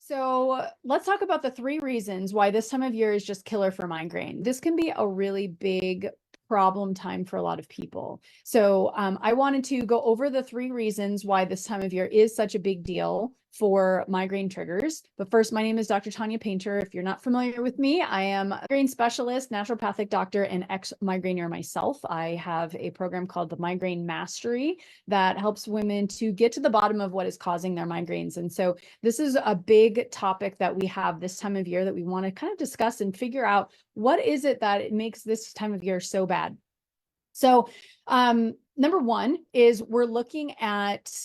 So let's talk about the 3 reasons why this time of year is just killer for migraine. This can be a really big problem time for a lot of people. So I wanted to go over the 3 reasons why this time of year is such a big deal for migraine triggers. But first, my name is Dr. Tanya Paynter. If you're not familiar with me, I am a migraine specialist, naturopathic doctor, and ex-migraineur myself. I have a program called the Migraine Mastery that helps women to get to the bottom of what is causing their migraines. And so this is a big topic that we have this time of year that we want to kind of discuss and figure out what is it that it makes this time of year so bad. So number one is we're looking at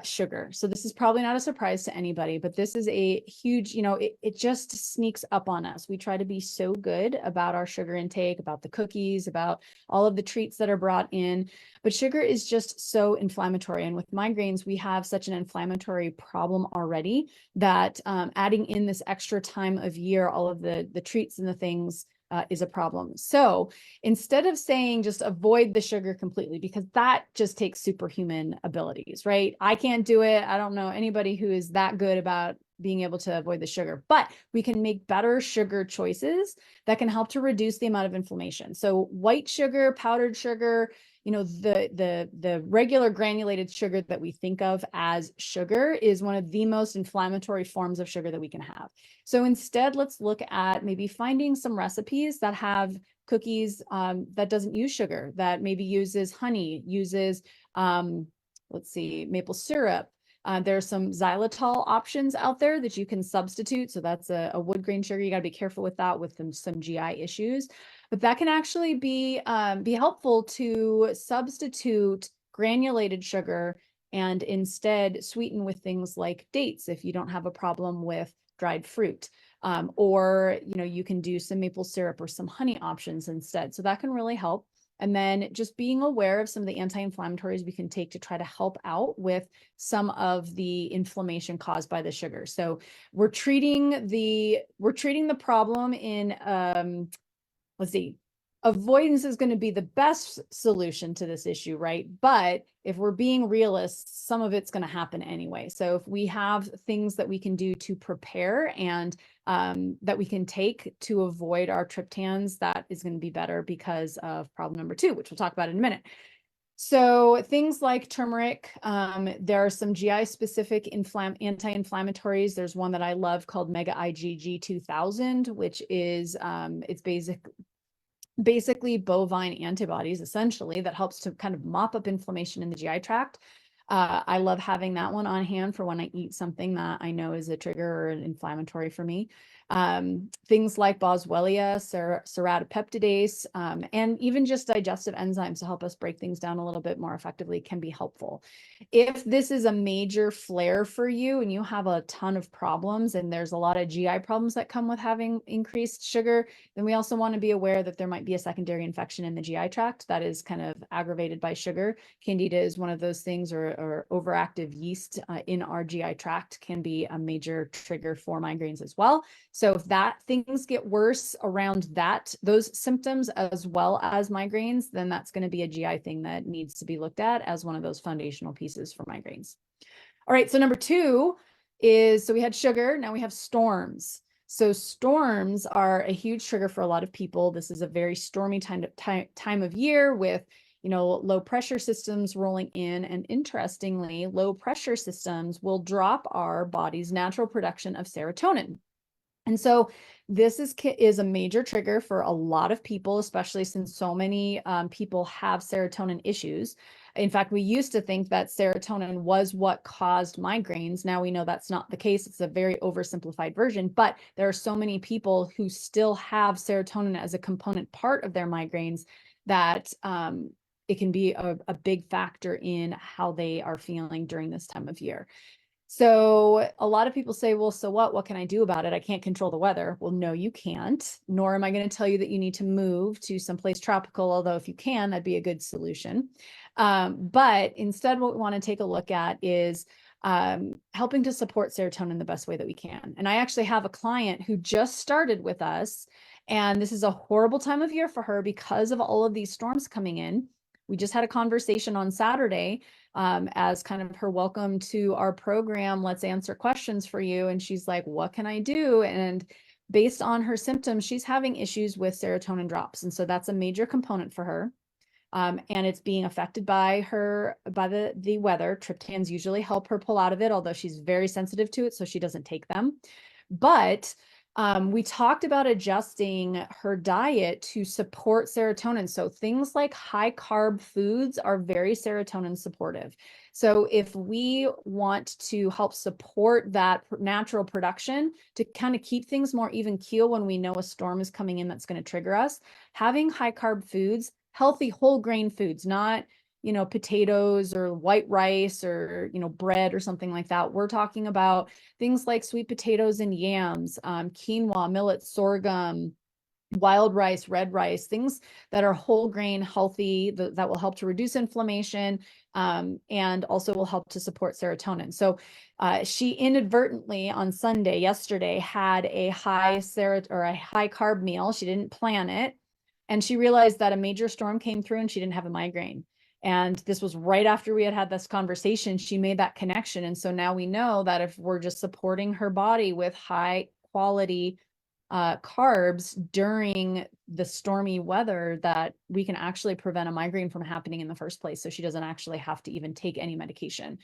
sugar. So this is probably not a surprise to anybody, but this is a huge, it just sneaks up on us. We try to be so good about our sugar intake, about the cookies, about all of the treats that are brought in, but sugar is just so inflammatory. And with migraines, we have such an inflammatory problem already that adding in this extra time of year, all of the treats and the things is a problem. So instead of saying just avoid the sugar completely, because that just takes superhuman abilities, right? I can't do it. I don't know anybody who is that good about being able to avoid the sugar, but we can make better sugar choices that can help to reduce the amount of inflammation. So white sugar, powdered sugar, the regular granulated sugar that we think of as sugar is one of the most inflammatory forms of sugar that we can have. So instead, let's look at maybe finding some recipes that have cookies that doesn't use sugar, that maybe uses honey, uses, let's see, maple syrup. There are some xylitol options out there that you can substitute. So that's a wood grain sugar. You got to be careful with that with some GI issues. But that can actually be helpful to substitute granulated sugar and instead sweeten with things like dates if you don't have a problem with dried fruit. Or you can do some maple syrup or some honey options instead. So that can really help. And then just being aware of some of the anti-inflammatories we can take to try to help out with some of the inflammation caused by the sugar. So we're treating the problem in let's see, avoidance is going to be the best solution to this issue, right? But if we're being realists, some of it's going to happen anyway. So if we have things that we can do to prepare and that we can take to avoid our triptans, that is going to be better because of problem number 2, which we'll talk about in a minute. So things like turmeric, there are some GI specific anti-inflammatories. There's one that I love called Mega IgG 2000, which is it's basically bovine antibodies, essentially, that helps to kind of mop up inflammation in the GI tract. I love having that one on hand for when I eat something that I know is a trigger or an inflammatory for me. Things like boswellia, ceratopeptidase, and even just digestive enzymes to help us break things down a little bit more effectively can be helpful. If this is a major flare for you and you have a ton of problems and there's a lot of GI problems that come with having increased sugar, then we also want to be aware that there might be a secondary infection in the GI tract that is kind of aggravated by sugar. Candida is one of those things, or overactive yeast in our GI tract can be a major trigger for migraines as well. So if things get worse around those symptoms as well as migraines, then that's going to be a GI thing that needs to be looked at as one of those foundational pieces for migraines. All right, so number 2 is, so we had sugar, now we have storms. So storms are a huge trigger for a lot of people. This is a very stormy time of year with low pressure systems rolling in. And interestingly, low pressure systems will drop our body's natural production of serotonin. And so this is a major trigger for a lot of people, especially since so many people have serotonin issues. In fact, we used to think that serotonin was what caused migraines. Now we know that's not the case. It's a very oversimplified version, but there are so many people who still have serotonin as a component part of their migraines that it can be a big factor in how they are feeling during this time of year. So a lot of people say, well, so what? What can I do about it? I can't control the weather. Well, no, you can't, nor am I going to tell you that you need to move to someplace tropical, although if you can, that'd be a good solution. But instead, what we want to take a look at is helping to support serotonin the best way that we can. And I actually have a client who just started with us, and this is a horrible time of year for her because of all of these storms coming in. We just had a conversation on Saturday as kind of her welcome to our program. Let's answer questions for you. And she's like, what can I do? And based on her symptoms, she's having issues with serotonin drops. And so that's a major component for her. And it's being affected by the weather. Triptans usually help her pull out of it, although she's very sensitive to it, so she doesn't take them. But we talked about adjusting her diet to support serotonin. So things like high carb foods are very serotonin supportive. So if we want to help support that natural production to kind of keep things more even keel when we know a storm is coming in that's going to trigger us, having high carb foods, healthy whole grain foods, not, potatoes or white rice or, bread or something like that. We're talking about things like sweet potatoes and yams, quinoa, millet, sorghum, wild rice, red rice, things that are whole grain, healthy, that will help to reduce inflammation, and also will help to support serotonin. So she inadvertently on Sunday, yesterday, had a high carb meal. She didn't plan it. And she realized that a major storm came through and she didn't have a migraine. And this was right after we had this conversation. She made that connection. And so now we know that if we're just supporting her body with high quality carbs during the stormy weather, that we can actually prevent a migraine from happening in the first place. So she doesn't actually have to even take any medication.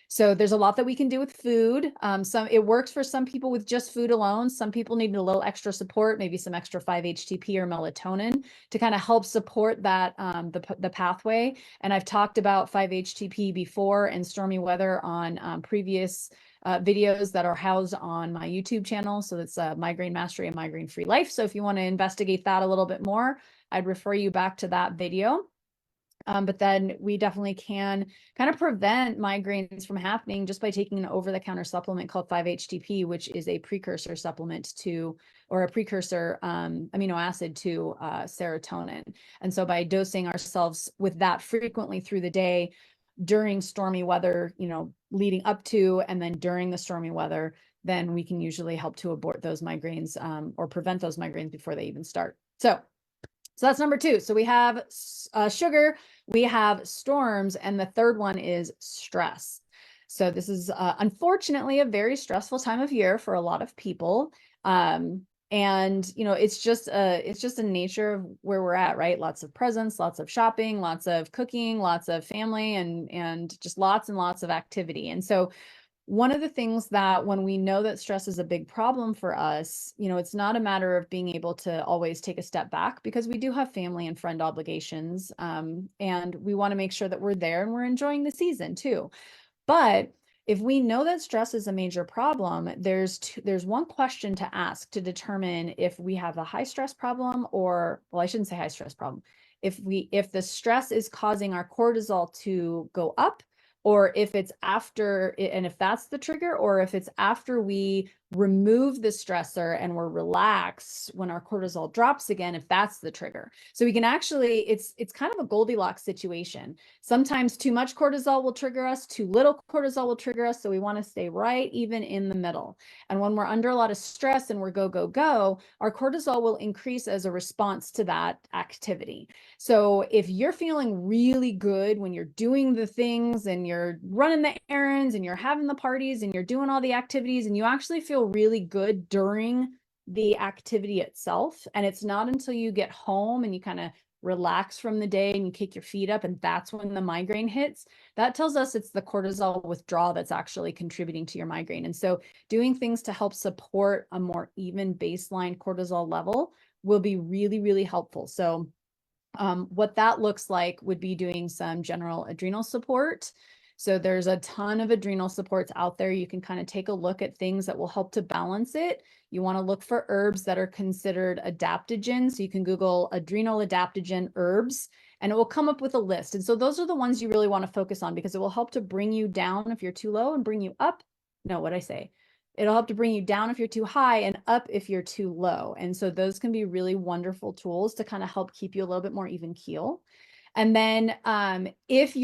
So there's a lot that we can do with food. It works for some people with just food alone. Some people need a little extra support, maybe some extra 5-HTP or melatonin to kind of help support that, the pathway. And I've talked about 5-HTP before and stormy weather on previous videos that are housed on my YouTube channel. So it's Migraine Mastery and Migraine Free Life. So if you want to investigate that a little bit more, I'd refer you back to that video. But then we definitely can kind of prevent migraines from happening just by taking an over-the-counter supplement called 5-HTP, which is a precursor supplement to, or a precursor amino acid to serotonin. And so by dosing ourselves with that frequently through the day during stormy weather, leading up to and then during the stormy weather, then we can usually help to abort those migraines or prevent those migraines before they even start. So that's number 2. So we have sugar, we have storms, and the third one is stress. So this is unfortunately a very stressful time of year for a lot of people. And it's just a nature of where we're at, right? Lots of presents, lots of shopping, lots of cooking, lots of family, and just lots and lots of activity. And so one of the things that when we know that stress is a big problem for us, it's not a matter of being able to always take a step back, because we do have family and friend obligations. And we want to make sure that we're there and we're enjoying the season too. But if we know that stress is a major problem, there's one question to ask to determine if we have a high stress problem, or, well, I shouldn't say high stress problem. If the stress is causing our cortisol to go up, or if it's after, and if that's the trigger, or if it's after we remove the stressor and we're relaxed when our cortisol drops again, if that's the trigger. So we can actually, it's kind of a Goldilocks situation. Sometimes too much cortisol will trigger us, too little cortisol will trigger us. So we want to stay right even in the middle. And when we're under a lot of stress and we're go, go, go, our cortisol will increase as a response to that activity. So if you're feeling really good when you're doing the things and you're running the errands and you're having the parties and you're doing all the activities and you actually feel really good during the activity itself, and it's not until you get home and you kind of relax from the day and you kick your feet up and that's when the migraine hits, that tells us it's the cortisol withdrawal that's actually contributing to your migraine. And so doing things to help support a more even baseline cortisol level will be really, really helpful. So what that looks like would be doing some general adrenal support. So there's a ton of adrenal supports out there. You can kind of take a look at things that will help to balance it. You want to look for herbs that are considered adaptogens. So you can Google adrenal adaptogen herbs and it will come up with a list. And so those are the ones you really want to focus on, because it will help to bring you down if you're too low and bring you up. No, what'd I say? It'll help to bring you down if you're too high and up if you're too low. And so those can be really wonderful tools to kind of help keep you a little bit more even keel. And then if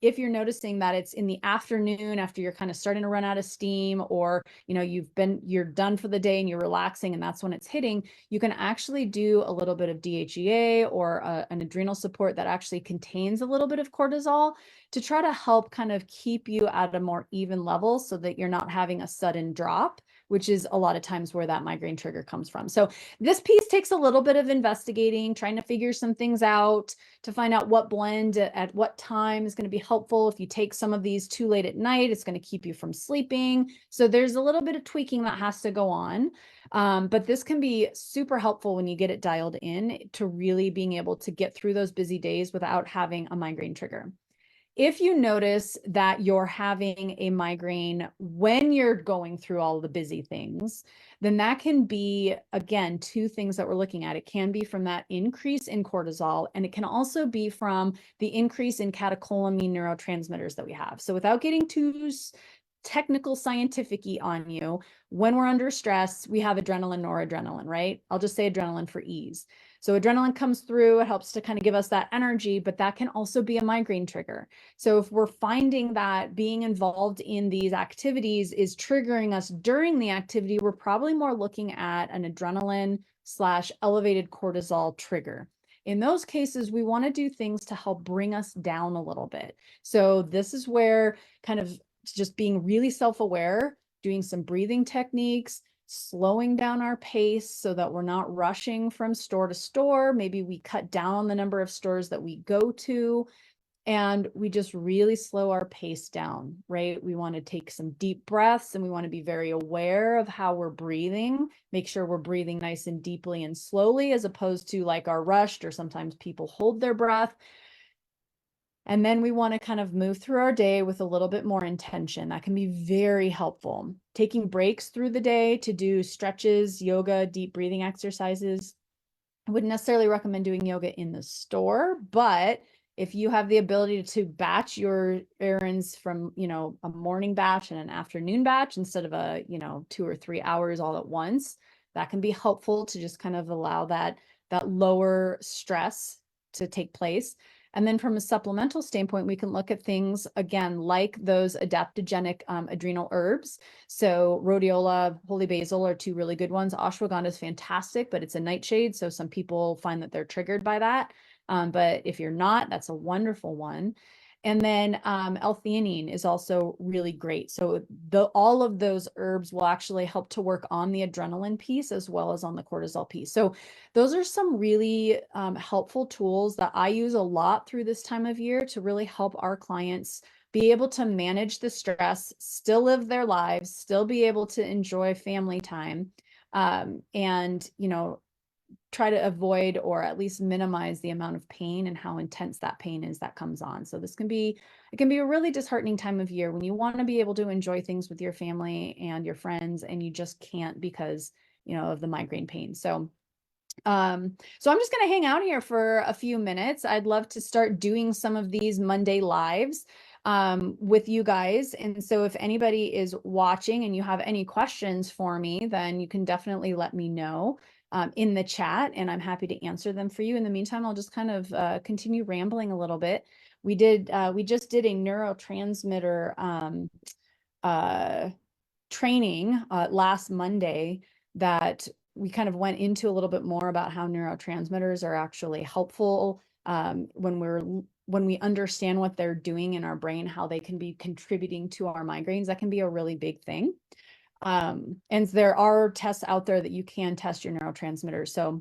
if you're noticing that it's in the afternoon after you're kind of starting to run out of steam, or, you know, you're done for the day and you're relaxing and that's when it's hitting, you can actually do a little bit of DHEA or an adrenal support that actually contains a little bit of cortisol to try to help kind of keep you at a more even level so that you're not having a sudden drop, which is a lot of times where that migraine trigger comes from. So this piece takes a little bit of investigating, trying to figure some things out, to find out what blend at what time is going to be helpful. If you take some of these too late at night, it's going to keep you from sleeping. So there's a little bit of tweaking that has to go on. But this can be super helpful when you get it dialed in to really being able to get through those busy days without having a migraine trigger. If you notice that you're having a migraine when you're going through all the busy things, then that can be, again, two things that we're looking at. It can be from that increase in cortisol, and it can also be from the increase in catecholamine neurotransmitters that we have. So without getting too technical scientific-y on you, when we're under stress, we have adrenaline, noradrenaline, right? I'll just say adrenaline for ease. So adrenaline comes through, it helps to kind of give us that energy, but that can also be a migraine trigger. So if we're finding that being involved in these activities is triggering us during the activity, we're probably more looking at an adrenaline / elevated cortisol trigger. In those cases, we want to do things to help bring us down a little bit. So this is where kind of just being really self-aware, doing some breathing techniques, slowing down our pace so that we're not rushing from store to store. Maybe we cut down on the number of stores that we go to, and we just really slow our pace down, right? We want to take some deep breaths, and we want to be very aware of how we're breathing. Make sure we're breathing nice and deeply and slowly, as opposed to like our rushed, or sometimes people hold their breath. And then we want to kind of move through our day with a little bit more intention. That can be very helpful. Taking breaks through the day to do stretches, yoga, deep breathing exercises. I wouldn't necessarily recommend doing yoga in the store, but if you have the ability to batch your errands from, you know, a morning batch and an afternoon batch instead of a, you know, 2 or 3 hours all at once, that can be helpful to just kind of allow that lower stress to take place. And then from a supplemental standpoint, we can look at things, again, like those adaptogenic adrenal herbs. So rhodiola, holy basil are two really good ones. Ashwagandha is fantastic, but it's a nightshade. So some people find that they're triggered by that. But if you're not, that's a wonderful one. And then L-theanine is also really great. So all of those herbs will actually help to work on the adrenaline piece as well as on the cortisol piece. So those are some really helpful tools that I use a lot through this time of year to really help our clients be able to manage the stress, still live their lives, still be able to enjoy family time, and, you know, try to avoid or at least minimize the amount of pain and how intense that pain is that comes on. So this can be, it can be a really disheartening time of year when you want to be able to enjoy things with your family and your friends, and you just can't because, you know, of the migraine pain. So I'm just going to hang out here for a few minutes. I'd love to start doing some of these Monday lives with you guys. And so if anybody is watching and you have any questions for me, then you can definitely let me know in the chat, and I'm happy to answer them for you. In the meantime, I'll just kind of continue rambling a little bit. We just did a neurotransmitter training last Monday that we kind of went into a little bit more about how neurotransmitters are actually helpful when we understand what they're doing in our brain, how they can be contributing to our migraines. That can be a really big thing. And there are tests out there that you can test your neurotransmitters. So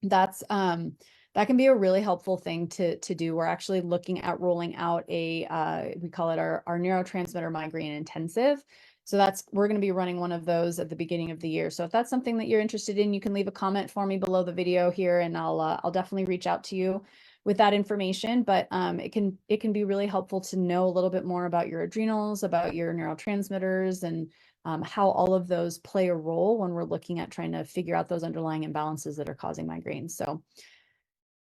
that's that can be a really helpful thing to do. We're actually looking at rolling out a we call it our neurotransmitter migraine intensive. So we're going to be running one of those at the beginning of the year. So if that's something that you're interested in, you can leave a comment for me below the video here, and I'll definitely reach out to you with that information. But it can be really helpful to know a little bit more about your adrenals, about your neurotransmitters, and how all of those play a role when we're looking at trying to figure out those underlying imbalances that are causing migraines. So